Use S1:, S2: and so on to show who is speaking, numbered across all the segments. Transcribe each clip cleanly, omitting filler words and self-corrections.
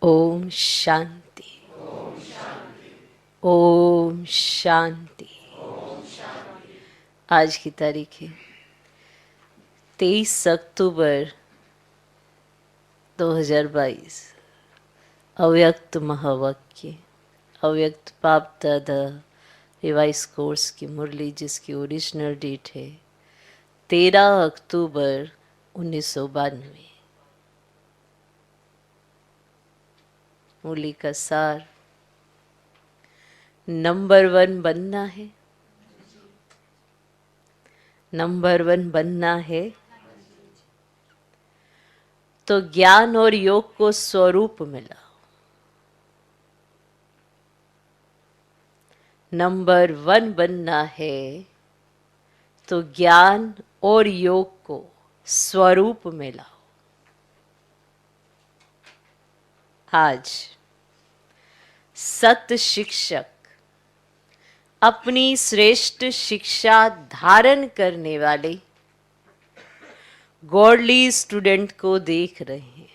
S1: ओम शांति। ओम शांति। आज की तारीख है 23 अक्टूबर 2022। अव्यक्त महावाक्य, अव्यक्त पाप दादा रिवाइज कोर्स की मुरली, जिसकी ओरिजिनल डेट है 13 अक्टूबर 1992। मुरली का सार, नंबर 1 बनना है। नंबर 1 बनना है तो ज्ञान और योग को स्वरूप मिला। नंबर 1 बनना है तो ज्ञान और योग को स्वरूप में लाओ। आज सत शिक्षक अपनी श्रेष्ठ शिक्षा धारण करने वाले गॉडली स्टूडेंट को देख रहे हैं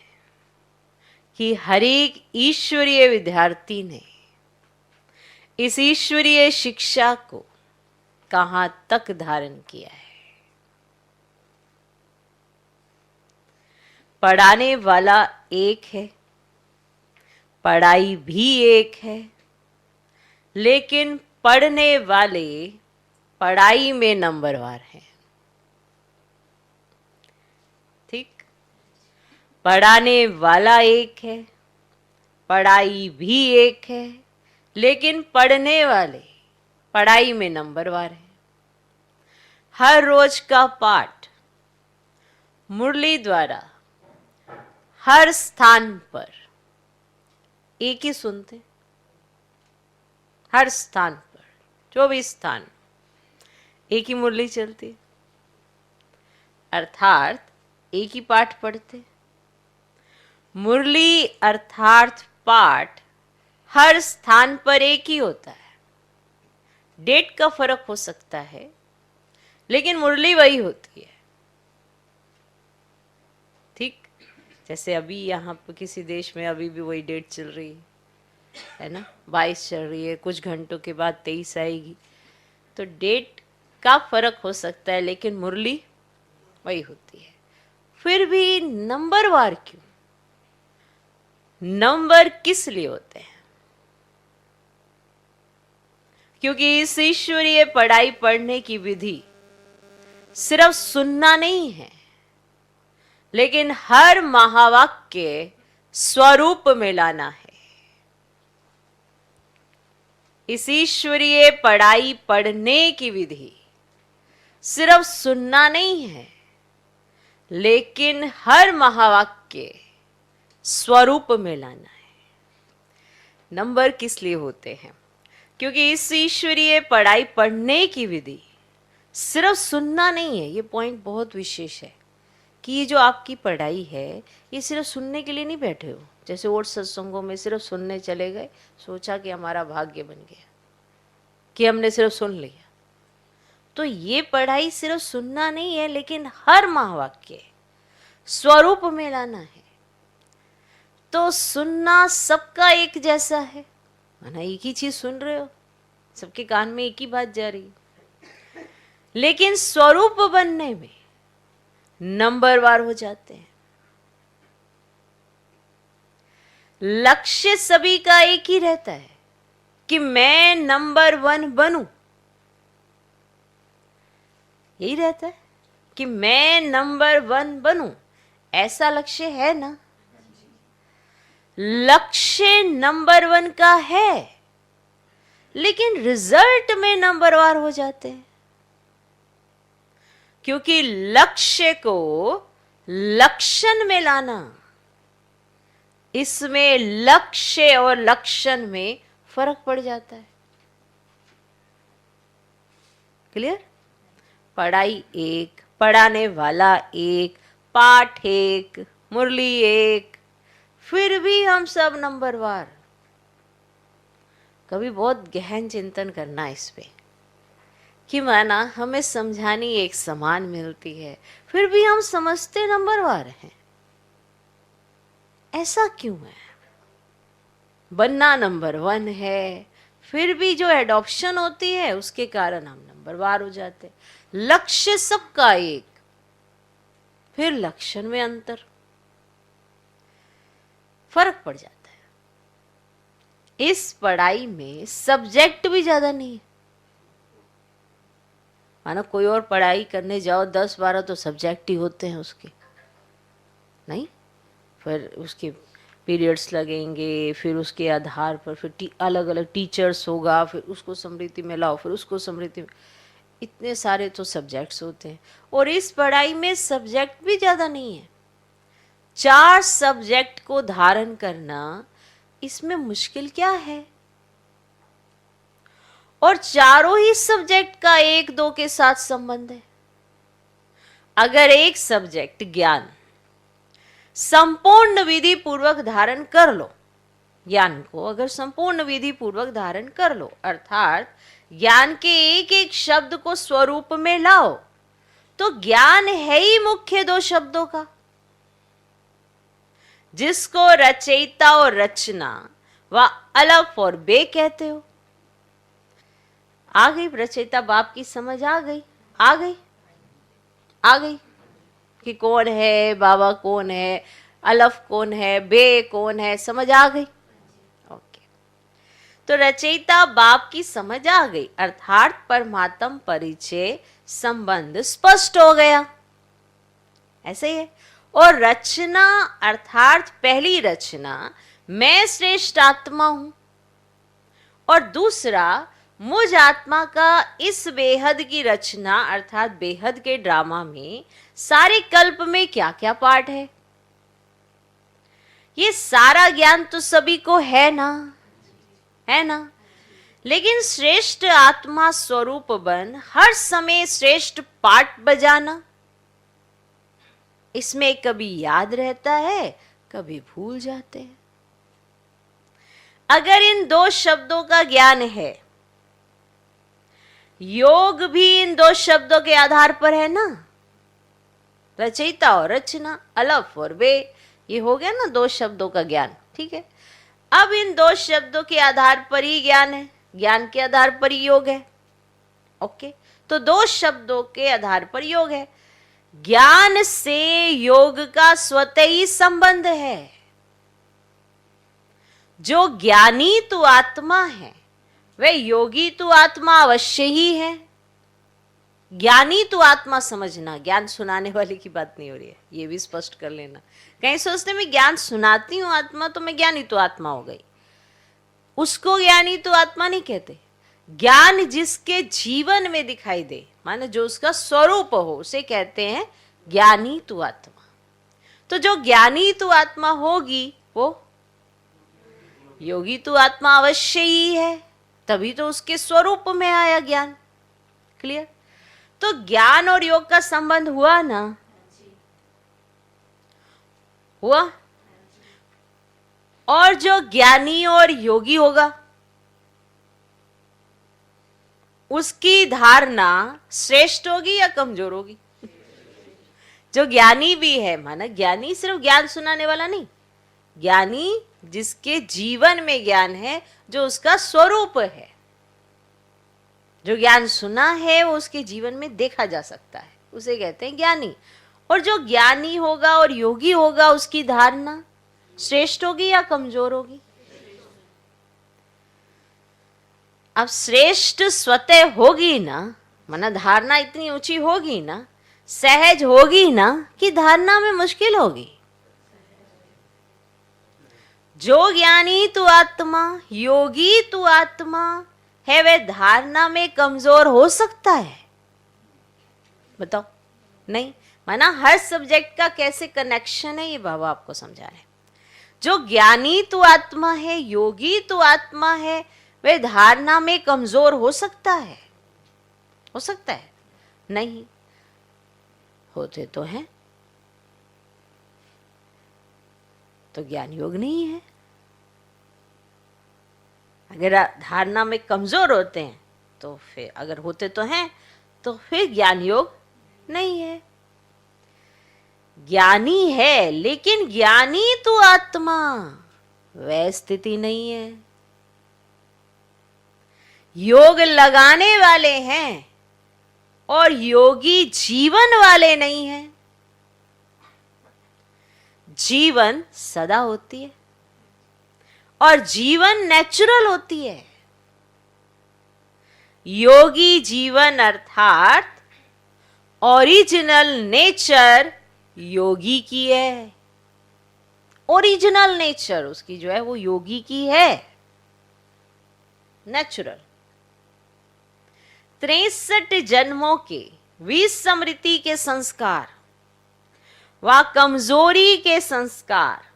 S1: कि हर एक ईश्वरीय विद्यार्थी ने इस ईश्वरीय शिक्षा को कहां तक धारण किया है। पढ़ाने वाला एक है, पढ़ाई भी एक है, लेकिन पढ़ने वाले पढ़ाई में नंबरवार हैं। ठीक, पढ़ाने वाला एक है, पढ़ाई भी एक है, लेकिन पढ़ने वाले पढ़ाई में नंबरवार हैं। हर रोज का पाठ मुरली द्वारा हर स्थान पर एक ही सुनते, हर स्थान पर जो भी स्थान एक ही मुरली चलती, अर्थात एक ही पाठ पढ़ते। मुरली अर्थात पाठ हर स्थान पर एक ही होता है। डेट का फर्क हो सकता है, लेकिन मुरली वही होती है। ठीक, जैसे अभी यहाँ पर किसी देश में अभी भी वही डेट चल रही है ना, 22 चल रही है, कुछ घंटों के बाद 23 आएगी। तो डेट का फर्क हो सकता है, लेकिन मुरली वही होती है। फिर भी नंबरवार क्यों? नंबर किस लिए होते हैं? क्योंकि इस ईश्वरीय पढ़ाई पढ़ने की विधि सिर्फ सुनना नहीं है, लेकिन हर महावाक्य स्वरूप में लाना है। इस ईश्वरीय पढ़ाई पढ़ने की विधि सिर्फ सुनना नहीं है, लेकिन हर महावाक्य स्वरूप में लाना है। नंबर किस लिए होते हैं? क्योंकि इस ईश्वरीय पढ़ाई पढ़ने की विधि सिर्फ सुनना नहीं है। ये पॉइंट बहुत विशेष है कि ये जो आपकी पढ़ाई है, ये सिर्फ सुनने के लिए नहीं बैठे हो। जैसे और सत्संगों में सिर्फ सुनने चले गए, सोचा कि हमारा भाग्य बन गया कि हमने सिर्फ सुन लिया। तो ये पढ़ाई सिर्फ सुनना नहीं है, लेकिन हर महावाक्य स्वरूप में लाना है। तो सुनना सबका एक जैसा है, माना एक ही चीज सुन रहे हो, सबके कान में एक ही बात जा रही है, लेकिन स्वरूप बनने में नंबरवार हो जाते हैं। लक्ष्य सभी का एक ही रहता है कि मैं नंबर 1 बनूं। यही रहता है कि मैं नंबर 1 बनूं, ऐसा लक्ष्य है ना। लक्ष्य नंबर 1 का है, लेकिन रिजल्ट में नंबरवार हो जाते हैं। क्योंकि लक्ष्य को लक्षण में लाना, इसमें लक्ष्य और लक्षण में फर्क पड़ जाता है। क्लियर? पढ़ाई एक, पढ़ाने वाला एक, पाठ एक, मुरली एक, फिर भी हम सब नंबरवार। कभी बहुत गहन चिंतन करना इस पे कि माना हमें समझानी एक समान मिलती है, फिर भी हम समझते नंबरवार हैं। ऐसा क्यों है? बनना नंबर 1 है, फिर भी जो एडॉप्शन होती है उसके कारण हम नंबरवार हो जाते हैं। लक्ष्य सबका एक, फिर लक्षण में अंतर, फर्क पड़ जाता है। इस पढ़ाई में सब्जेक्ट भी ज्यादा नहीं है। मानो कोई और पढ़ाई करने जाओ 10-12 तो सब्जेक्ट ही होते हैं उसके, नहीं, फिर उसके पीरियड्स लगेंगे, फिर उसके आधार पर फिर अलग अलग टीचर्स होगा, फिर उसको स्मृति में लाओ, फिर उसको स्मृति में, इतने सारे तो सब्जेक्ट्स होते हैं। और इस पढ़ाई में सब्जेक्ट भी ज़्यादा नहीं है। 4 सब्जेक्ट को धारण करना इसमें मुश्किल क्या है? और चारों ही सब्जेक्ट का 1-2 के साथ संबंध है। अगर एक सब्जेक्ट ज्ञान संपूर्ण विधि पूर्वक धारण कर लो, ज्ञान को अगर संपूर्ण विधि पूर्वक धारण कर लो, अर्थात ज्ञान के एक एक शब्द को स्वरूप में लाओ, तो ज्ञान है ही मुख्य 2 शब्दों का, जिसको रचयिता और रचना व अलफ और बे कहते हो। आ गई रचयिता बाप की समझ? आ गई, आ गई, आ गई कि कौन है बाबा, कौन है अलफ, कौन है बे, कौन है, समझ आ गई? ओके, तो रचयिता बाप की समझ आ गई, अर्थात परमात्म परिचय संबंध स्पष्ट हो गया। ऐसे ही है। और रचना अर्थात पहली रचना मैं श्रेष्ठ आत्मा हूं, और दूसरा मुझ आत्मा का इस बेहद की रचना अर्थात बेहद के ड्रामा में सारे कल्प में क्या क्या पार्ट है, ये सारा ज्ञान तो सभी को है ना, है ना। लेकिन श्रेष्ठ आत्मा स्वरूप बन हर समय श्रेष्ठ पार्ट बजाना, इसमें कभी याद रहता है, कभी भूल जाते हैं। अगर इन 2 शब्दों का ज्ञान है, योग भी इन 2 शब्दों के आधार पर है ना, रचयिता और रचना, अलफ और बे, ये हो गया ना 2 शब्दों का ज्ञान, ठीक है। अब इन 2 शब्दों के आधार पर ही ज्ञान है, ज्ञान के आधार पर ही योग है। ओके, तो 2 शब्दों के आधार पर योग है। ज्ञान से योग का स्वतः ही संबंध है। जो ज्ञानी तू आत्मा है वह योगी तू आत्मा अवश्य ही है। ज्ञानी तू आत्मा समझना, ज्ञान सुनाने वाले की बात नहीं हो रही है, ये भी स्पष्ट कर लेना। कहीं सोचते मैं ज्ञान सुनाती हूं आत्मा तो मैं ज्ञानी तो आत्मा हो गई, उसको ज्ञानी तो आत्मा नहीं कहते। ज्ञान जिसके जीवन में दिखाई दे, माने जो उसका स्वरूप हो, उसे कहते हैं ज्ञानी तू आत्मा। तो जो ज्ञानी तू आत्मा होगी वो योगी तू आत्मा अवश्य ही है, तभी तो उसके स्वरूप में आया ज्ञान। क्लियर? तो ज्ञान और योग का संबंध हुआ ना, हुआ। और जो ज्ञानी और योगी होगा उसकी धारणा श्रेष्ठ होगी या कमजोर होगी? जो ज्ञानी भी है, माना ज्ञानी सिर्फ ज्ञान सुनाने वाला नहीं, ज्ञानी जिसके जीवन में ज्ञान है, जो उसका स्वरूप है, जो ज्ञान सुना है वो उसके जीवन में देखा जा सकता है, उसे कहते हैं ज्ञानी। और जो ज्ञानी होगा और योगी होगा उसकी धारणा श्रेष्ठ होगी या कमजोर होगी? अब श्रेष्ठ स्वतः होगी ना, माना धारणा इतनी ऊंची होगी ना, सहज होगी ना, कि धारणा में मुश्किल होगी। जो ज्ञानी तू आत्मा, योगी तू आत्मा है, वह धारणा में कमजोर हो सकता है? बताओ, नहीं। माना हर सब्जेक्ट का कैसे कनेक्शन है ये बाबा आपको समझा रहे हैं। जो ज्ञानी तू आत्मा है, योगी तू आत्मा है, वह धारणा में कमजोर हो सकता है? हो सकता है? नहीं, होते तो हैं, तो ज्ञान योग नहीं है। अगर धारणा में कमजोर होते हैं तो फिर, अगर होते तो हैं तो फिर ज्ञान योग नहीं है। ज्ञानी है लेकिन ज्ञानी तू आत्मा, वह स्थिति नहीं है। योग लगाने वाले हैं और योगी जीवन वाले नहीं हैं। जीवन सदा होती है और जीवन नेचुरल होती है। योगी जीवन अर्थात ओरिजिनल नेचर योगी की है। ओरिजिनल नेचर उसकी जो है वो योगी की है, नेचुरल। 63 जन्मों के विस्मृति के संस्कार व कमजोरी के संस्कार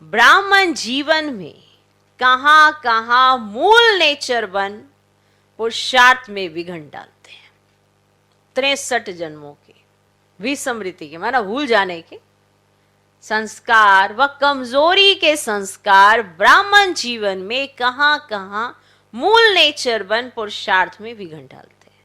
S1: ब्राह्मण जीवन में कहां कहां मूल नेचर बन पुरुषार्थ में विघन डालते हैं। 63 जन्मों के विस्मृति के माना भूल जाने के संस्कार व कमजोरी के संस्कार ब्राह्मण जीवन में कहां कहां मूल नेचर बन पुरुषार्थ में विघन डालते हैं।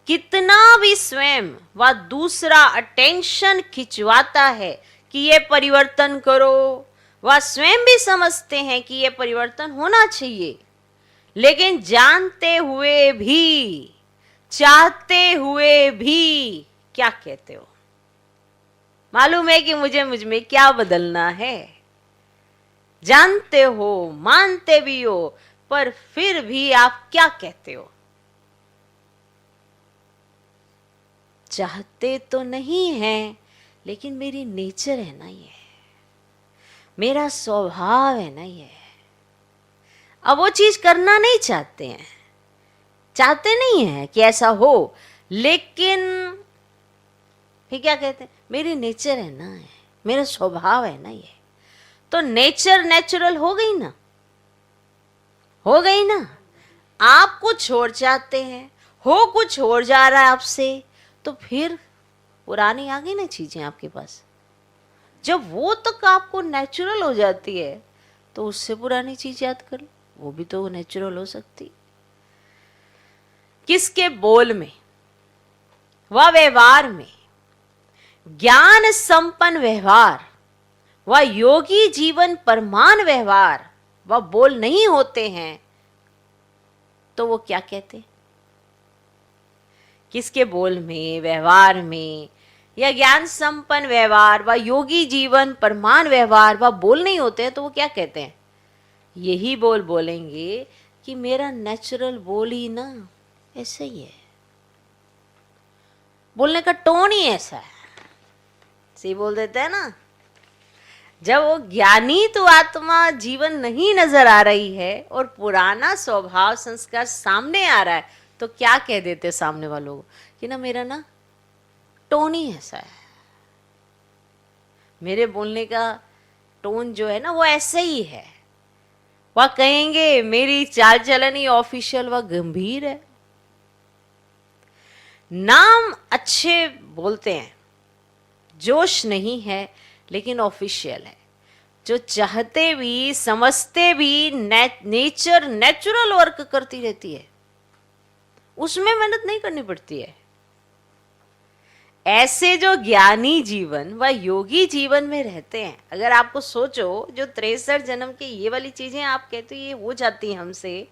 S1: कितना भी स्वयं व दूसरा अटेंशन खिंचवाता है कि ये परिवर्तन करो, वह स्वयं भी समझते हैं कि ये परिवर्तन होना चाहिए, लेकिन जानते हुए भी, चाहते हुए भी क्या कहते हो? मालूम है कि मुझ में क्या बदलना है, जानते हो, मानते भी हो, पर फिर भी आप क्या कहते हो? चाहते तो नहीं है, लेकिन मेरी नेचर है ना, ये मेरा स्वभाव है ना ये। अब वो चीज करना नहीं चाहते हैं, चाहते नहीं है कि ऐसा हो, लेकिन फिर क्या कहते हैं? मेरी नेचर है ना, है मेरा स्वभाव है ना ये। तो नेचर नेचुरल हो गई ना, हो गई ना। आप कुछ और चाहते हैं, हो कुछ और जा रहा है आपसे, तो फिर पुरानी आ गई ना चीजें आपके पास। जब वो तक आपको नेचुरल हो जाती है तो उससे पुरानी चीज याद कर लो, वो भी तो नेचुरल हो सकती। किसके बोल में व व्यवहार में ज्ञान संपन्न व्यवहार व योगी जीवन परमान व्यवहार व बोल नहीं होते हैं, तो वो क्या कहते हैं? किसके बोल में, व्यवहार में या ज्ञान संपन्न व्यवहार व योगी जीवन परमान व्यवहार व बोल नहीं होते हैं, तो वो क्या कहते हैं? यही बोल बोलेंगे कि मेरा नेचुरल बोल ही ना ऐसे ही है, बोलने का टोन ही ऐसा है। सही बोल देते हैं ना। जब वो ज्ञानी तो आत्मा जीवन नहीं नजर आ रही है और पुराना स्वभाव संस्कार सामने आ रहा है, तो क्या कह देते सामने वालों को कि ना मेरा ना टोन ही ऐसा है, मेरे बोलने का टोन जो है ना वो ऐसे ही है। वह कहेंगे मेरी चाल चलन ही ऑफिशियल व गंभीर है। नाम अच्छे बोलते हैं, जोश नहीं है, लेकिन ऑफिशियल है। जो चाहते भी समझते भी नेचर नेचुरल वर्क करती रहती है, उसमें मेहनत नहीं करनी पड़ती है। ऐसे जो ज्ञानी जीवन व योगी जीवन में रहते हैं, अगर आपको सोचो जो 63 जन्म की ये वाली चीजें आप कहते हो ये हो जाती हैं हमसे,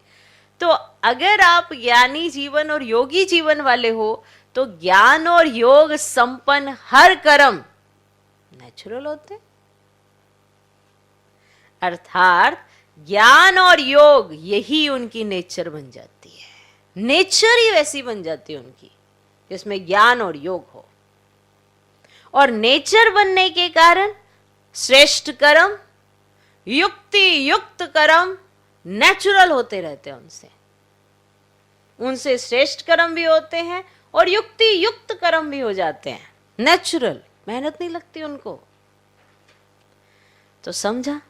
S1: तो अगर आप ज्ञानी जीवन और योगी जीवन वाले हो, तो ज्ञान और योग संपन्न हर कर्म नेचुरल होते, अर्थात ज्ञान और योग यही उनकी नेचर बन जाती है। नेचर ही वैसी बन जाती है उनकी जिसमें ज्ञान और योग हो। और नेचर बनने के कारण श्रेष्ठ कर्म, युक्ति युक्त कर्म नेचुरल होते रहते हैं। उनसे श्रेष्ठ कर्म भी होते हैं और युक्ति युक्त कर्म भी हो जाते हैं, नेचुरल, मेहनत नहीं लगती उनको। तो समझा,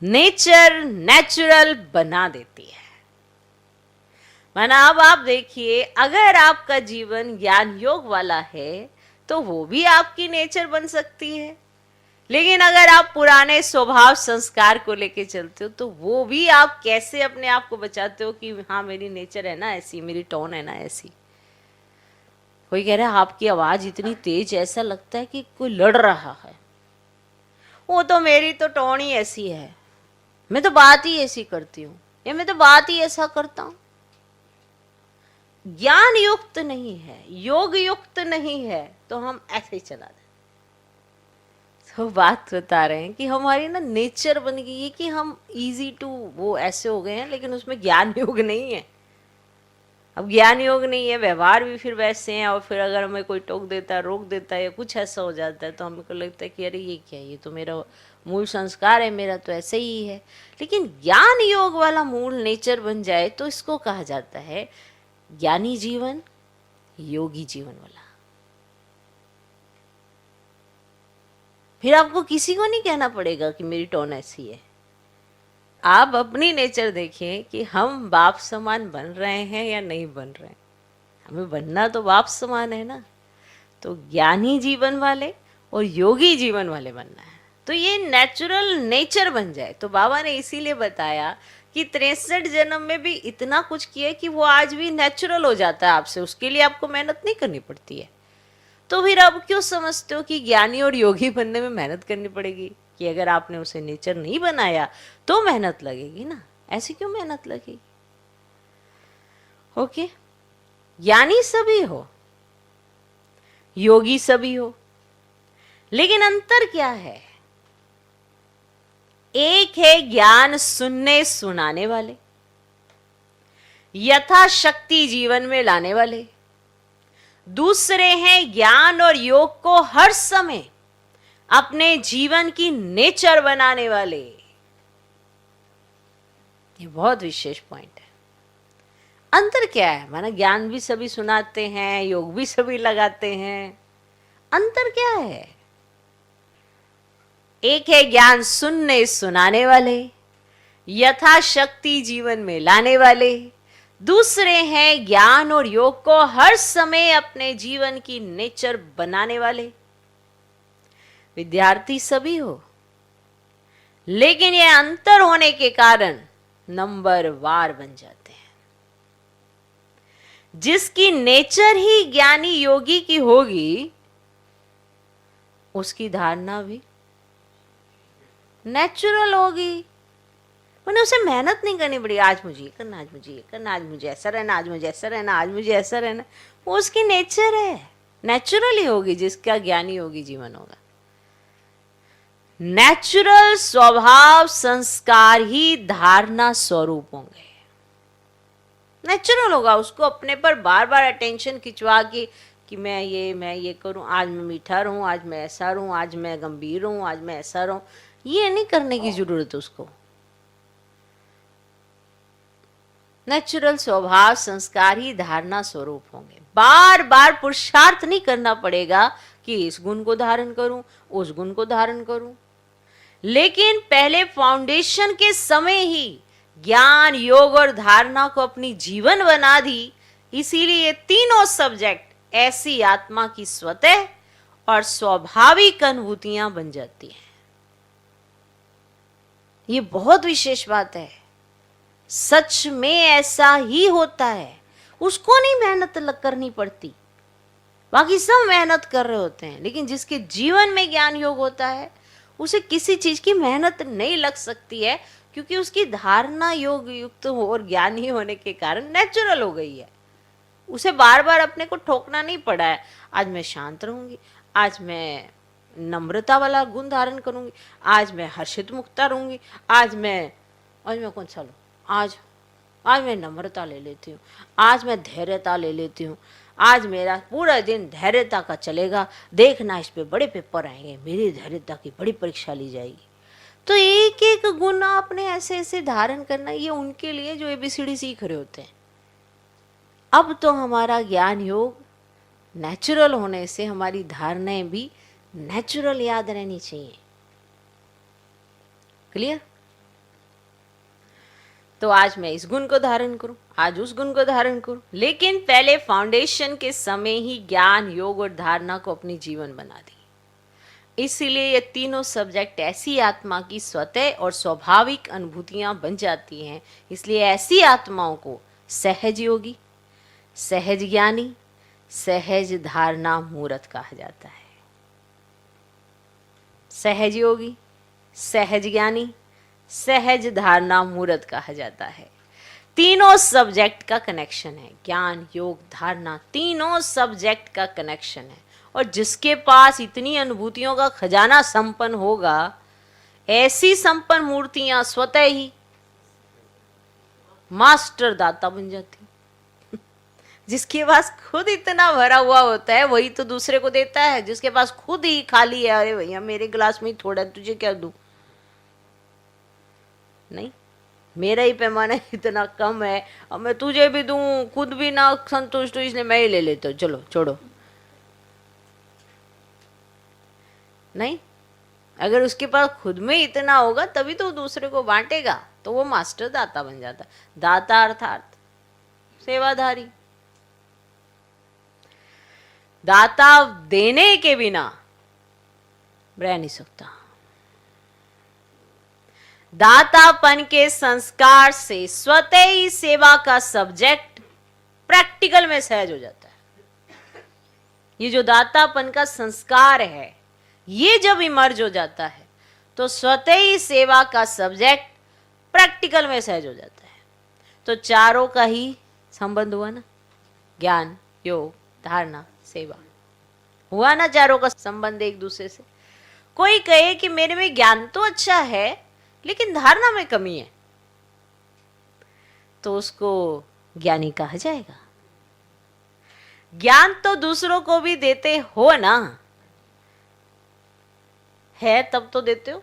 S1: नेचर नेचुरल बना देती है। माना अब आप देखिए, अगर आपका जीवन ज्ञान योग वाला है तो वो भी आपकी नेचर बन सकती है, लेकिन अगर आप पुराने स्वभाव संस्कार को लेके चलते हो तो वो भी आप कैसे अपने आप को बचाते हो कि हाँ मेरी नेचर है ना ऐसी, मेरी टोन है ना ऐसी। कोई कह रहा है आपकी आवाज इतनी तेज, ऐसा लगता है कि कोई लड़ रहा है। वो तो मेरी तो टोन ही ऐसी है। मैं तो बात ही ऐसी करती हूँ, या मैं तो बात ही ऐसा करता हूँ। ज्ञान युक्त नहीं है, योग युक्त नहीं है, तो हम ऐसे ही चला दें। तो बात बता रहे हैं कि हमारी ना नेचर बन गई है कि हम इजी टू वो ऐसे हो गए हैं, लेकिन उसमें ज्ञान योग नहीं है। अब ज्ञान योग नहीं है, व्यवहार भी फिर वैसे हैं, और फिर अगर हमें कोई टोक देता है, रोक देता है, या कुछ ऐसा हो जाता है, तो हमको लगता है कि अरे ये क्या है, ये तो मेरा मूल संस्कार है, मेरा तो ऐसे ही है। लेकिन ज्ञान योग वाला मूल नेचर बन जाए तो इसको कहा जाता है ज्ञानी जीवन, योगी जीवन वाला। फिर आपको किसी को नहीं कहना पड़ेगा कि मेरी टोन ऐसी है। आप अपनी नेचर देखिए कि हम बाप समान बन रहे हैं या नहीं बन रहे हैं। हमें बनना तो बाप समान है ना, तो ज्ञानी जीवन वाले और योगी जीवन वाले बनना है, तो ये नेचुरल नेचर बन जाए। तो बाबा ने इसीलिए बताया कि 63 जन्म में भी इतना कुछ किया कि वो आज भी नेचुरल हो जाता है आपसे, उसके लिए आपको मेहनत नहीं करनी पड़ती है। तो फिर आप क्यों समझते हो कि ज्ञानी और योगी बनने में मेहनत करनी पड़ेगी, कि अगर आपने उसे नेचर नहीं बनाया तो मेहनत लगेगी ना, ऐसी क्यों मेहनत लगेगी। ओके, ज्ञानी सभी हो, योगी सभी हो, लेकिन अंतर क्या है। एक है ज्ञान सुनने सुनाने वाले, यथाशक्ति जीवन में लाने वाले। दूसरे हैं ज्ञान और योग को हर समय अपने जीवन की नेचर बनाने वाले। ये बहुत विशेष पॉइंट है। अंतर क्या है, माना ज्ञान भी सभी सुनाते हैं, योग भी सभी लगाते हैं, अंतर क्या है। एक है ज्ञान सुनने सुनाने वाले, यथाशक्ति जीवन में लाने वाले। दूसरे हैं ज्ञान और योग को हर समय अपने जीवन की नेचर बनाने वाले। विद्यार्थी सभी हो, लेकिन यह अंतर होने के कारण नंबरवार बन जाते हैं। जिसकी नेचर ही ज्ञानी योगी की होगी, उसकी धारणा भी नेचुरल होगी। उन्हें उसे मेहनत नहीं करनी पड़ी, आज मुझे ये करना, आज मुझे ये करना, आज मुझे ऐसा रहना, आज मुझे ऐसा रहना, आज मुझे ऐसा रहना। वो उसकी नेचर है, नेचुरल ही होगी जिसका ज्ञानी योगी जीवन होगा। नेचुरल स्वभाव संस्कार ही धारणा स्वरूप होंगे। नेचुरल होगा, उसको अपने पर बार बार अटेंशन खिंचवा के कि मैं ये करूं, आज मैं मीठा रहूं, आज मैं ऐसा रहूं, आज मैं गंभीर रहूं, आज मैं ऐसा रहूं, ये नहीं करने की जरूरत है उसको। नेचुरल स्वभाव संस्कार ही धारणा स्वरूप होंगे। बार बार पुरुषार्थ नहीं करना पड़ेगा कि इस गुण को धारण करूं, उस गुण को धारण करूं। लेकिन पहले फाउंडेशन के समय ही ज्ञान योग और धारणा को अपनी जीवन बना दी। इसीलिए ये तीनों सब्जेक्ट ऐसी आत्मा की स्वतः और स्वाभाविक अनुभूतियां बन जाती हैं। ये बहुत विशेष बात है, सच में ऐसा ही होता है। उसको नहीं मेहनत करनी पड़ती, बाकी सब मेहनत कर रहे होते हैं, लेकिन जिसके जीवन में ज्ञान योग होता है उसे किसी चीज की मेहनत नहीं लग सकती है, क्योंकि उसकी धारणा योग युक्त और ज्ञानी होने के कारण नेचुरल हो गई है। उसे बार बार अपने को ठोकना नहीं पड़ा है, आज मैं शांत रहूंगी, आज मैं नम्रता वाला गुण धारण करूंगी, आज मैं हर्षित मुक्ता रहूंगी, आज मैं कौन सा लूं, आज मैं नम्रता ले लेती हूँ, आज मैं धैर्यता ले लेती हूँ, आज मेरा पूरा दिन धैर्यता का चलेगा, देखना इस पे बड़े पेपर आएंगे, मेरी धैर्यता की बड़ी परीक्षा ली जाएगी। तो एक एक गुण आपने ऐसे ऐसे धारण करना, ये उनके लिए जो ABCD सीख रहे होते हैं। अब तो हमारा ज्ञान योग नेचुरल होने से हमारी धारणाएं भी नेचुरल याद रहनी चाहिए। क्लियर। तो आज मैं इस गुण को धारण करूं, आज उस गुण को धारण करूं, लेकिन पहले फाउंडेशन के समय ही ज्ञान योग और धारणा को अपनी जीवन बना दी। इसीलिए ये तीनों सब्जेक्ट ऐसी आत्मा की स्वतः और स्वाभाविक अनुभूतियां बन जाती हैं। इसलिए ऐसी आत्माओं को सहज योगी, सहज ज्ञानी, सहज धारणा मूर्त कहा जाता है। सहज योगी, सहज ज्ञानी, सहज धारणा मुहूर्त कहा जाता है। तीनों सब्जेक्ट का कनेक्शन है, ज्ञान योग धारणा, तीनों सब्जेक्ट का कनेक्शन है। और जिसके पास इतनी अनुभूतियों का खजाना संपन्न होगा, ऐसी संपन्न मूर्तियां स्वतः ही मास्टर दाता बन जाती। जिसके पास खुद इतना भरा हुआ होता है वही तो दूसरे को देता है। जिसके पास खुद ही खाली है, अरे भैया मेरे गिलास में ही थोड़ा, तुझे क्या दूं? नहीं, मेरा ही पैमाना इतना कम है, अब मैं तुझे भी दूं, खुद भी ना संतुष्ट हूं, इसलिए मैं ही ले लेता हूं, चलो छोड़ो। नहीं, अगर उसके पास खुद में इतना होगा तभी तो दूसरे को बांटेगा, तो वो मास्टर दाता बन जाता। दाता अर्थात सेवाधारी। दाता देने के बिना रह नहीं सकता। दातापन के संस्कार से स्वतः ही सेवा का सब्जेक्ट प्रैक्टिकल में सहज हो जाता है। ये जो दातापन का संस्कार है, ये जब इमर्ज हो जाता है तो स्वतः ही सेवा का सब्जेक्ट प्रैक्टिकल में सहज हो जाता है। तो चारों का ही संबंध हुआ ना, ज्ञान योग धारणा सेवा, हुआ ना चारों का संबंध एक दूसरे से। कोई कहे कि मेरे में ज्ञान तो अच्छा है लेकिन धारणा में कमी है, तो उसको ज्ञानी कहा जाएगा। ज्ञान तो दूसरों को भी देते हो ना, है तब तो देते हो।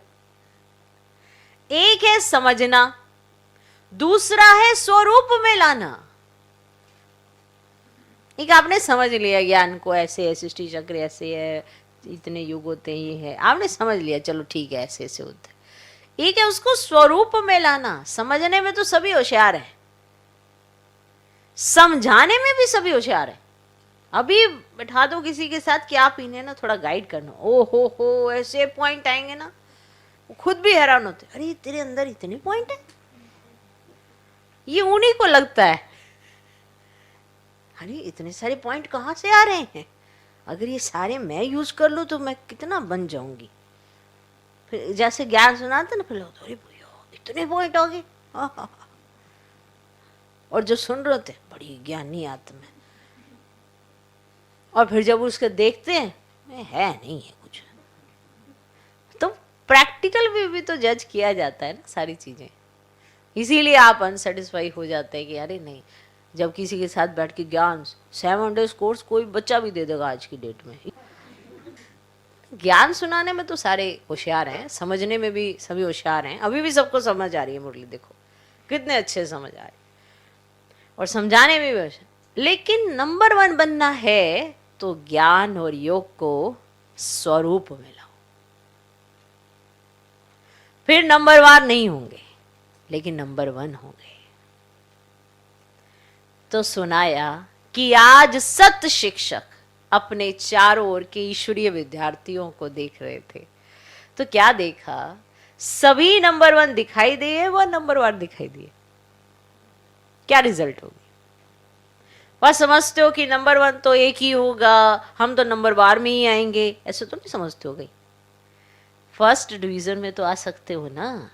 S1: एक है समझना, दूसरा है स्वरूप में लाना। एक आपने समझ लिया ज्ञान को, ऐसे है, सृष्टि चक्र ऐसे है, इतने युग होते हैं, ये है, आपने समझ लिया, चलो ठीक है ऐसे ऐसे होता है। एक है उसको स्वरूप में लाना। समझने में तो सभी होशियार हैं, समझाने में भी सभी होशियार हैं। अभी बैठा दो किसी के साथ कि आप इन्हें ना थोड़ा गाइड करना, ओ हो ऐसे पॉइंट आएंगे ना, वो खुद भी हैरान होते, अरे तेरे अंदर इतने पॉइंट है। ये उन्हीं को लगता है, अरे इतने सारे पॉइंट कहाँ से आ रहे हैं, अगर ये सारे मैं यूज कर लूँ तो मैं कितना बन जाऊंगी। फिर जैसे ज्ञान सुनाते ना, फिर अरे भैया इतने पॉइंट हो गए, और जो सुन रहे थे बड़ी ज्ञानी आत्मा है, और फिर जब उसके देखते हैं है नहीं है कुछ, तो प्रैक्टिकल भी तो जज किया जाता है ना सारी चीजें। इसीलिए आप अनसेटिस्फाई हो जाते हैं कि अरे नहीं, जब किसी के साथ बैठ के ज्ञान 7 days कोर्स कोई बच्चा भी दे देगा आज की डेट में। ज्ञान सुनाने में तो सारे होशियार हैं, समझने में भी सभी होशियार हैं। अभी भी सबको समझ आ रही है मुरली, देखो कितने अच्छे समझ आ रही, और समझाने में भी होशियार। लेकिन नंबर 1 बनना है तो ज्ञान और योग को स्वरूप में लाओ। फिर नंबर 1 नहीं होंगे लेकिन नंबर 1 होंगे। तो सुनाया कि आज सत शिक्षक अपने चारों ओर के ईश्वरीय विद्यार्थियों को देख रहे थे, तो क्या देखा? सभी नंबर 1 दिखाई दिए, वह नंबर 1 दिखाई दिए। क्या रिजल्ट होगी? वह समझते हो कि नंबर 1 तो एक ही होगा, हम तो नंबर 12 में ही आएंगे, ऐसे तो नहीं समझते हो गई। फर्स्ट डिवीजन में तो आ सकते हो ना,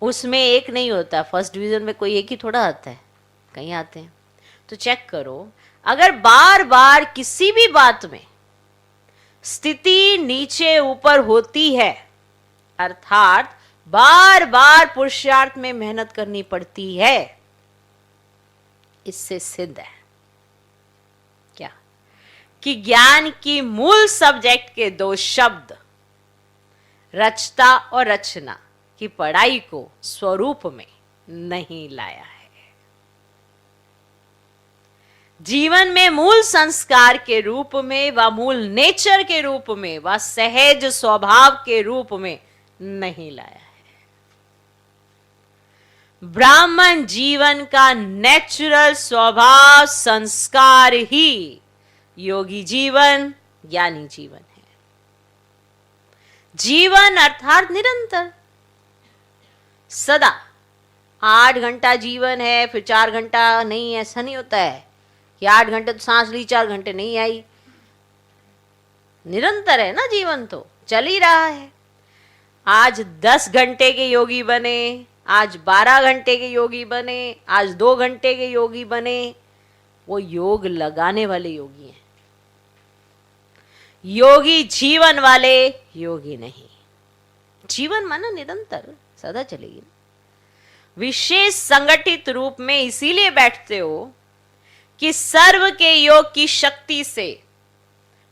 S1: उसमें एक नहीं होता। फर्स्ट डिवीजन में कोई एक ही थोड़ा आता है, कहीं आते हैं। तो चेक करो, अगर बार बार किसी भी बात में स्थिति नीचे ऊपर होती है, अर्थात बार बार पुरुषार्थ में मेहनत करनी पड़ती है, इससे सिद्ध है क्या कि ज्ञान की मूल सब्जेक्ट के 2 शब्द रचता और रचना की पढ़ाई को स्वरूप में नहीं लाया है। जीवन में मूल संस्कार के रूप में व मूल नेचर के रूप में व सहज स्वभाव के रूप में नहीं लाया है। ब्राह्मण जीवन का नेचुरल स्वभाव संस्कार ही योगी जीवन, ज्ञानी जीवन है। जीवन अर्थात निरंतर, सदा। 8 घंटा जीवन है फिर 4 घंटा नहीं, ऐसा नहीं होता है कि 8 घंटे तो सांस ली 4 घंटे नहीं आई। निरंतर है ना जीवन, तो चल ही रहा है। आज 10 घंटे के योगी बने, आज 12 घंटे के योगी बने, आज 2 घंटे के योगी बने, वो योग लगाने वाले योगी हैं। योगी जीवन वाले योगी नहीं। जीवन माना निरंतर सदा चलेगी। विशेष संगठित रूप में इसीलिए बैठते हो कि सर्व के योग की शक्ति से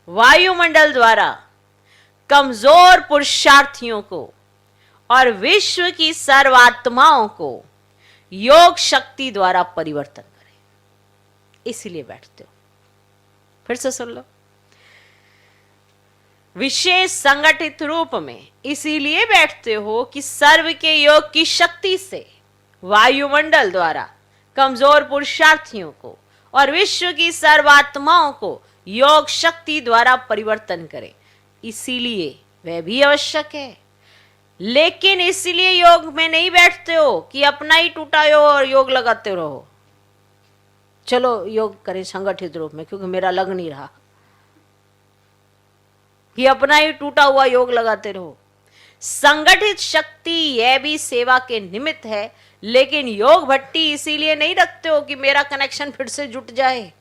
S1: वायुमंडल द्वारा कमजोर पुरुषार्थियों को और विश्व की सर्वात्माओं को योग शक्ति द्वारा परिवर्तन करें, इसीलिए बैठते हो। फिर से सुन लो, विशेष संगठित रूप में इसीलिए बैठते हो कि सर्व के योग की शक्ति से वायुमंडल द्वारा कमजोर पुरुषार्थियों को और विश्व की सर्वात्माओं को योग शक्ति द्वारा परिवर्तन करें, इसीलिए वह भी आवश्यक है। लेकिन इसीलिए योग में नहीं बैठते हो कि अपना ही टूटा हो और योग लगाते रहो। चलो योग करें संगठित रूप में क्योंकि मेरा लग नहीं रहा, कि अपना ही टूटा हुआ योग लगाते रहो। संगठित शक्ति यह भी सेवा के निमित्त है, लेकिन योग भट्टी इसीलिए नहीं रखते हो कि मेरा कनेक्शन फिर से जुट जाए।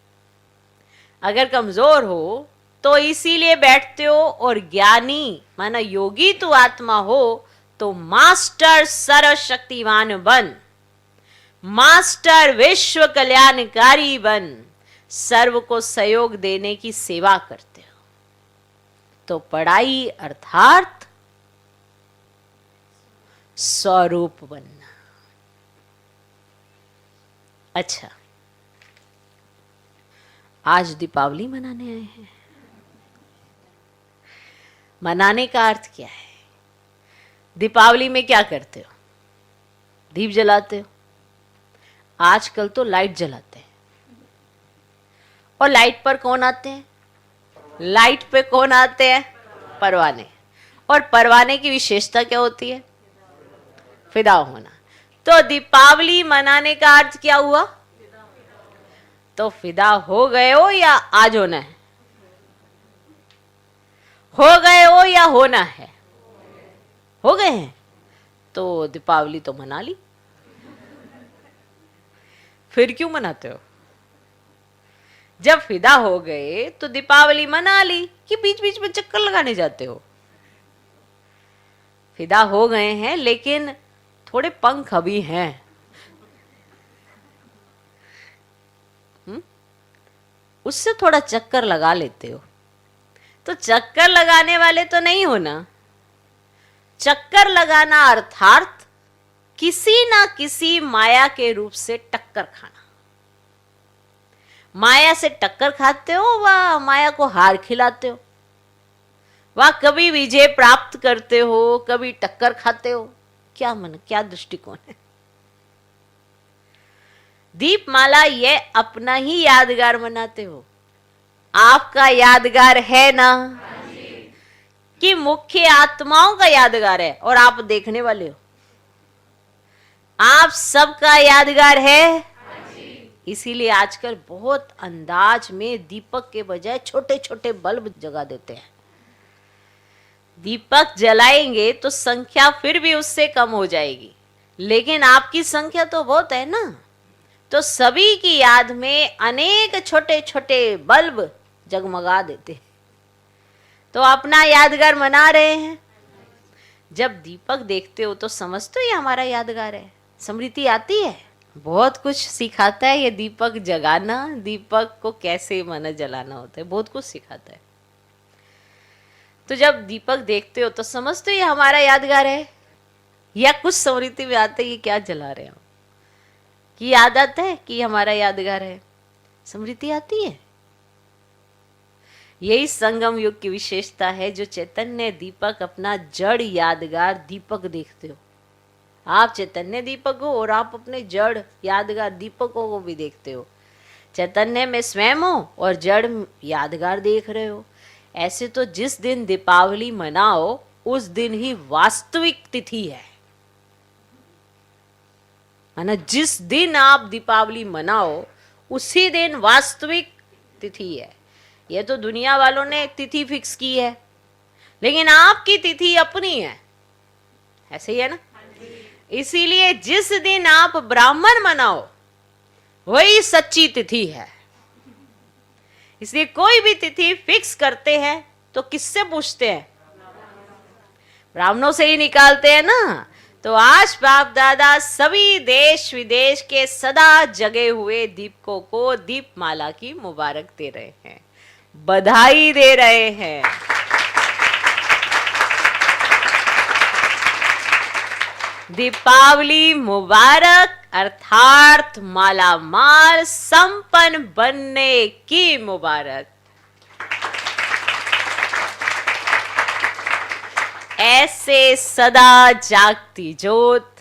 S1: अगर कमजोर हो तो इसीलिए बैठते हो, और ज्ञानी माना योगी तू आत्मा हो तो मास्टर सर्वशक्तिवान बन, मास्टर विश्व कल्याणकारी बन, सर्व को सहयोग देने की सेवा करते हो। तो पढ़ाई अर्थात स्वरूप बनना। अच्छा, आज दीपावली मनाने आए हैं। मनाने का अर्थ क्या है? दीपावली में क्या करते हो? दीप जलाते हो। आजकल तो लाइट जलाते हैं। और लाइट पर कौन आते हैं? लाइट पे कौन आते हैं? परवाने। और परवाने की विशेषता क्या होती है? फिदा होना। तो दीपावली मनाने का अर्थ क्या हुआ? तो फिदा हो गए हो या आज होना है? हो गए हो या होना है? हो गए हैं तो दीपावली तो मना ली। फिर क्यों मनाते हो? जब फिदा हो गए तो दीपावली मना ली कि बीच बीच में चक्कर लगाने जाते हो? फिदा हो गए हैं लेकिन थोड़े पंख अभी हैं। उससे थोड़ा चक्कर लगा लेते हो। तो चक्कर लगाने वाले तो नहीं हो ना। चक्कर लगाना अर्थात किसी ना किसी माया के रूप से टक्कर खाना। माया से टक्कर खाते हो, वह माया को हार खिलाते हो, वह कभी विजय प्राप्त करते हो, कभी टक्कर खाते हो। क्या मन, क्या दृष्टिकोण है? दीपमाला ये अपना ही यादगार मनाते हो। आपका यादगार है ना? कि मुख्य आत्माओं का यादगार है और आप देखने वाले हो। आप सबका यादगार है। इसीलिए आजकल बहुत अंदाज में दीपक के बजाय छोटे छोटे बल्ब जगा देते हैं। दीपक जलाएंगे तो संख्या फिर भी उससे कम हो जाएगी, लेकिन आपकी संख्या तो बहुत है ना। तो सभी की याद में अनेक छोटे छोटे बल्ब जगमगा देते, तो अपना यादगार मना रहे हैं। जब दीपक देखते हो तो समझते हो ये हमारा यादगार है। स्मृति आती है, बहुत कुछ सिखाता है ये दीपक जगाना। दीपक को कैसे माना जलाना होता है, बहुत कुछ सिखाता है। तो जब दीपक देखते हो तो समझते हो ये हमारा यादगार है। या कुछ स्मृति में आते ही क्या जला रहे हो, कि याद आता है कि हमारा यादगार है, स्मृति आती है। यही संगम युग की विशेषता है, जो चैतन्य दीपक अपना जड़ यादगार दीपक देखते हो। आप चैतन्य दीपक हो और आप अपने जड़ यादगार दीपकों को भी देखते हो। चैतन्य में स्वयं हो और जड़ यादगार देख रहे हो। ऐसे तो जिस दिन दीपावली मनाओ उस दिन ही वास्तविक तिथि है। माना जिस दिन आप दीपावली मनाओ उसी दिन वास्तविक तिथि है। यह तो दुनिया वालों ने एक तिथि फिक्स की है, लेकिन आपकी तिथि अपनी है। ऐसे ही है ना। इसीलिए जिस दिन आप ब्राह्मण मनाओ वही सच्ची तिथि है। इसलिए कोई भी तिथि फिक्स करते हैं तो किससे पूछते हैं? ब्राह्मणों से ही निकालते हैं ना। तो आज बाप दादा सभी देश विदेश के सदा जगे हुए दीपकों को दीपमाला की मुबारक दे रहे हैं, बधाई दे रहे हैं। दीपावली मुबारक, अर्थात माला माल संपन्न बनने की मुबारक। ऐसे सदा जागती ज्योत,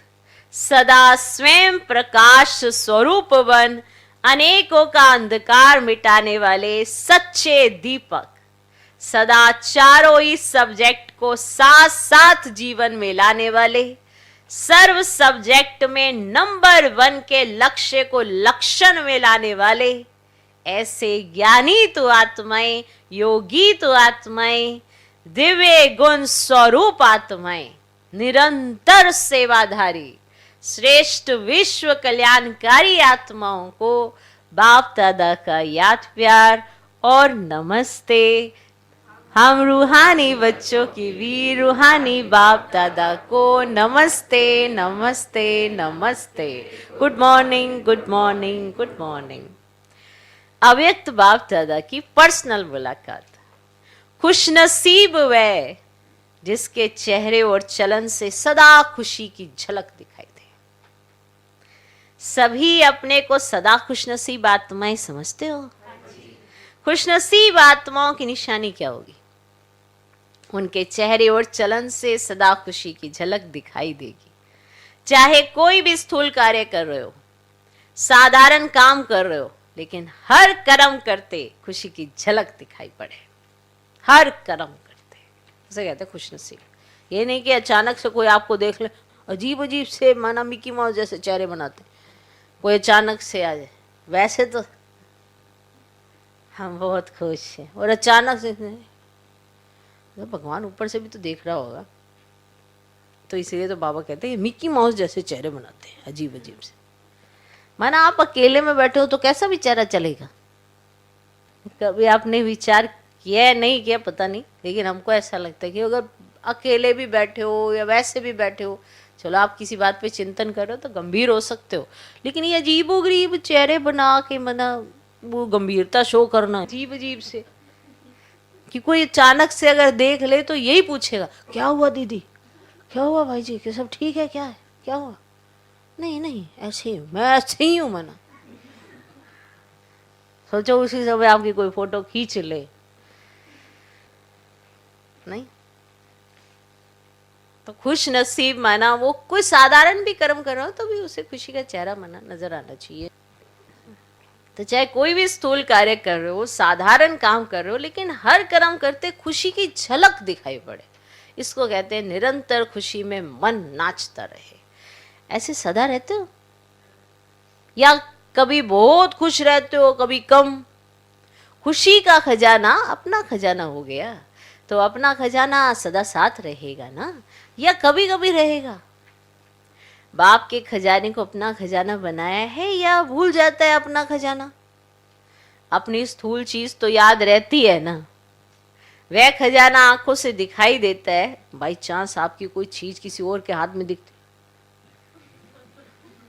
S1: सदा स्वयं प्रकाश स्वरूप बन अनेकों का अंधकार मिटाने वाले सच्चे दीपक, सदा चारों ही सब्जेक्ट को साथ साथ जीवन में लाने वाले, सर्व सब्जेक्ट में नंबर 1 के लक्ष्य को लक्षण में लाने वाले, ऐसे ज्ञानी तो आत्माएं, योगी तो आत्माएं, दिव्य गुण स्वरूप आत्माएं, निरंतर सेवाधारी श्रेष्ठ विश्व कल्याणकारी आत्माओं को बाप दादा का याद प्यार और नमस्ते। हम रूहानी बच्चों की वीर रूहानी बाप दादा को नमस्ते नमस्ते नमस्ते। Good morning good morning good morning. अव्यक्त बाप दादा की पर्सनल मुलाकात। खुशनसीब वह जिसके चेहरे और चलन से सदा खुशी की झलक दिखाई दे। सभी अपने को सदा खुशनसीब आत्माएं समझते हो? खुशनसीब आत्माओं की निशानी क्या होगी? उनके चेहरे और चलन से सदा खुशी की झलक दिखाई देगी। चाहे कोई भी स्थूल कार्य कर रहे हो, साधारण काम कर रहे हो, लेकिन हर कर्म करते खुशी की झलक दिखाई पड़े। हर कर्म करते उसे कहते हैं खुशनसीब। ये नहीं कि अचानक से कोई आपको देख ले, अजीब अजीब से माना मिकी माउस जैसे चेहरे बनाते, कोई अचानक से आ जाए। वैसे तो हम बहुत खुश हैं, और अचानक से तो भगवान ऊपर से भी तो देख रहा होगा। तो इसीलिए तो बाबा कहते हैं मिकी माउस जैसे चेहरे बनाते हैं अजीब अजीब से। माना आप अकेले में बैठे हो तो कैसा भी चेहरा चलेगा? कभी आपने विचार किया नहीं किया पता नहीं, लेकिन हमको ऐसा लगता है कि अगर अकेले भी बैठे हो या वैसे भी बैठे हो, चलो आप किसी बात पे चिंतन कर रहे हो तो गंभीर हो सकते हो, लेकिन ये अजीबोगरीब चेहरे बना के मना वो गंभीरता शो करना अजीब अजीब से, कि कोई अचानक से अगर देख ले तो यही पूछेगा क्या हुआ दीदी, क्या हुआ भाई जी, क्या सब ठीक है, क्या है, क्या हुआ? नहीं नहीं ऐसे ही, मैं ऐसे ही हूँ मना। सोचो उसी समय आपकी कोई फोटो खींच ले, नहीं तो खुश नसीब माना वो कोई साधारण भी कर्म कर रहा हो तो भी उसे खुशी का चेहरा मना नजर आना चाहिए। तो चाहे कोई भी स्थूल कार्य कर रहे हो, साधारण काम कर रहे हो, लेकिन हर कर्म करते खुशी की झलक दिखाई पड़े, इसको कहते हैं निरंतर खुशी में मन नाचता रहे। ऐसे सदा रहते हो या कभी बहुत खुश रहते हो, कभी कम? खुशी का खजाना अपना खजाना हो गया, तो अपना खजाना सदा साथ रहेगा ना, या कभी कभी रहेगा? बाप के खजाने को अपना खजाना बनाया है या भूल जाता है अपना खजाना? अपनी स्थूल चीज तो याद रहती है ना, वह खजाना आंखों से दिखाई देता है। बाई चांस आपकी कोई चीज किसी और के हाथ में दिखती,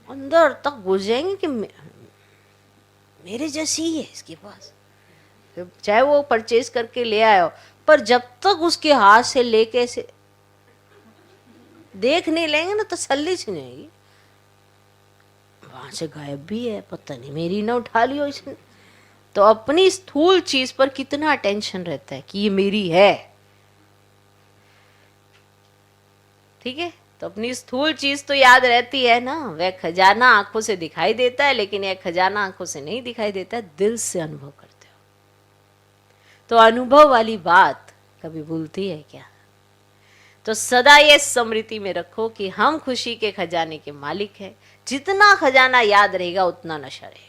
S1: अंदर तक घुस जाएंगे कि मेरे जैसी ही है इसके पास, चाहे वो परचेज करके ले आयो, पर जब तक उसके हाथ से लेके से देख नहीं लेंगे ना तसल्ली से नहीं, वहां से गायब भी है, पता नहीं मेरी ना उठा लियो इसने। तो अपनी स्थूल चीज पर कितना अटेंशन रहता है कि ये मेरी है, ठीक है? तो अपनी स्थूल चीज तो याद रहती है ना, वह खजाना आंखों से दिखाई देता है, लेकिन यह खजाना आंखों से नहीं दिखाई देता, दिल से अनुभव करते हो। तो अनुभव वाली बात कभी भूलती है क्या? तो सदा ये स्मृति में रखो कि हम खुशी के खजाने के मालिक हैं। जितना खजाना याद रहेगा उतना नशा रहेगा।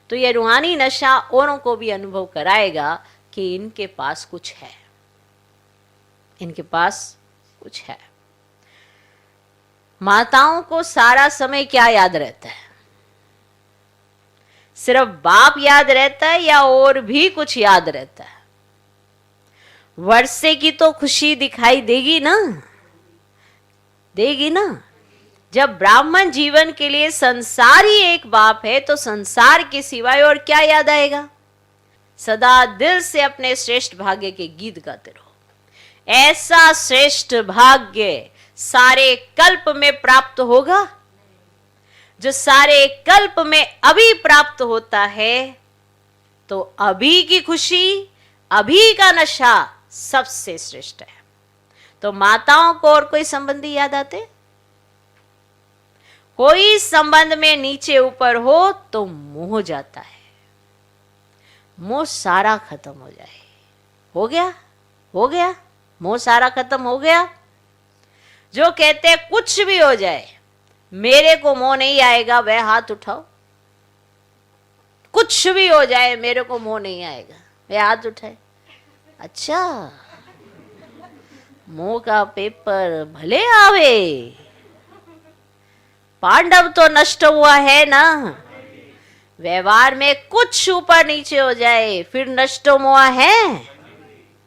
S1: तो ये रूहानी नशा औरों को भी अनुभव कराएगा कि इनके पास कुछ है, इनके पास कुछ है। माताओं को सारा समय क्या याद रहता है? सिर्फ बाप याद रहता है या और भी कुछ याद रहता है? वर्षे की तो खुशी दिखाई देगी ना, देगी ना। जब ब्राह्मण जीवन के लिए संसार ही एक बाप है तो संसार के सिवाय और क्या याद आएगा? सदा दिल से अपने श्रेष्ठ भाग्य के गीत गाते रहो। ऐसा श्रेष्ठ भाग्य सारे कल्प में प्राप्त होगा जो सारे कल्प में अभी प्राप्त होता है। तो अभी की खुशी, अभी का नशा सबसे श्रेष्ठ है। तो माताओं को और कोई संबंधी याद आते? कोई संबंध में नीचे ऊपर हो तो मोह जाता है। मोह सारा खत्म हो जाए। हो गया, हो गया, मोह सारा खत्म हो गया। जो कहते हैं कुछ भी हो जाए मेरे को मोह नहीं आएगा, वह हाथ उठाओ। कुछ भी हो जाए मेरे को मोह नहीं आएगा, वह हाथ उठाए। अच्छा, मोह का पेपर भले आवे, पांडव तो नष्ट हुआ है ना। व्यवहार में कुछ ऊपर नीचे हो जाए फिर नष्ट हुआ है?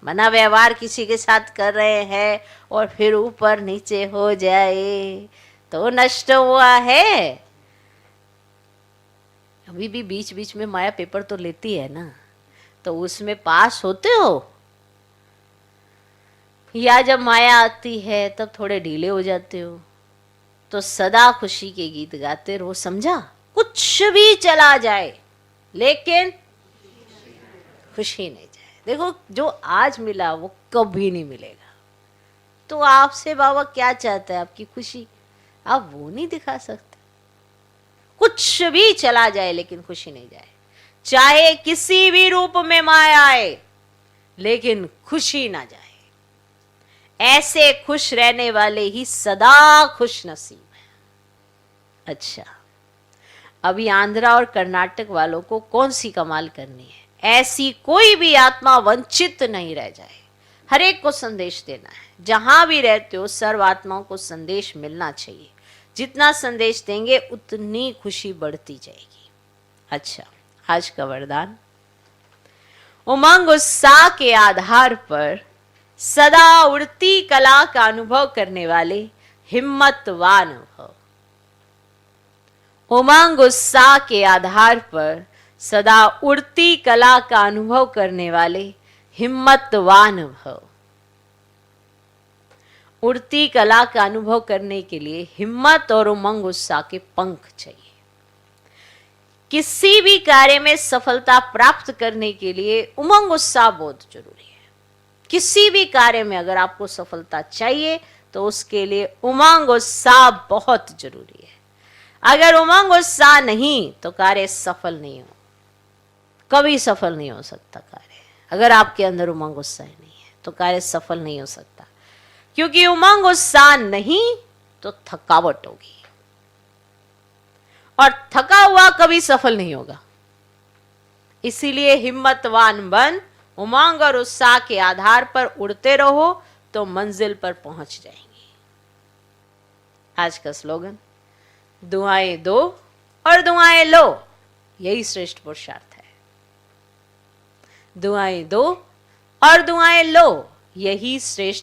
S1: मना व्यवहार किसी के साथ कर रहे हैं और फिर ऊपर नीचे हो जाए तो नष्ट हुआ है। अभी भी बीच बीच में माया पेपर तो लेती है ना, तो उसमें पास होते हो या जब माया आती है तब थोड़े ढीले हो जाते हो? तो सदा खुशी के गीत गाते रहो। समझा? कुछ भी चला जाए लेकिन खुशी नहीं जाए। देखो, जो आज मिला वो कभी नहीं मिलेगा। तो आपसे बाबा क्या चाहता है? आपकी खुशी। आप वो नहीं दिखा सकते। कुछ भी चला जाए लेकिन खुशी नहीं जाए। चाहे किसी भी रूप में माया आए लेकिन खुशी ना जाए। ऐसे खुश रहने वाले ही सदा खुश नसीब है। अच्छा, अभी आंध्रा और कर्नाटक वालों को कौन सी कमाल करनी है? ऐसी कोई भी आत्मा वंचित नहीं रह जाए। हर एक को संदेश देना है। जहां भी रहते हो सर्व आत्माओं को संदेश मिलना चाहिए। जितना संदेश देंगे उतनी खुशी बढ़ती जाएगी। अच्छा, आज का वरदान, उमंग उत्साह के आधार पर सदा उड़ती कला का अनुभव करने वाले हिम्मतवान भव। उमंग उत्साह के आधार पर सदा उड़ती कला का अनुभव करने वाले हिम्मतवान भव। उड़ती कला का अनुभव करने के लिए हिम्मत और उमंग उत्साह के पंख चाहिए। किसी भी कार्य में सफलता प्राप्त करने के लिए उमंग उत्साह बहुत जरूरी है। किसी भी कार्य में अगर आपको सफलता चाहिए तो उसके लिए उमंग उत्साह बहुत जरूरी है। अगर उमंग उत्साह नहीं तो कार्य सफल नहीं हो, कभी सफल नहीं हो सकता कार्य। अगर आपके अंदर उमंग उत्साह नहीं है तो कार्य सफल नहीं हो सकता, क्योंकि उमंग उत्साह नहीं तो थकावट होगी और थका हुआ कभी सफल नहीं होगा। इसीलिए हिम्मतवान बन, उमंग और उत्साह के आधार पर उड़ते रहो तो मंजिल पर पहुंच जाएंगे। आज का स्लोगन, दुआएं दो और दुआएं लो, यही श्रेष्ठ पुरुषार्थ है। दुआएं दो और दुआएं लो, यही श्रेष्ठ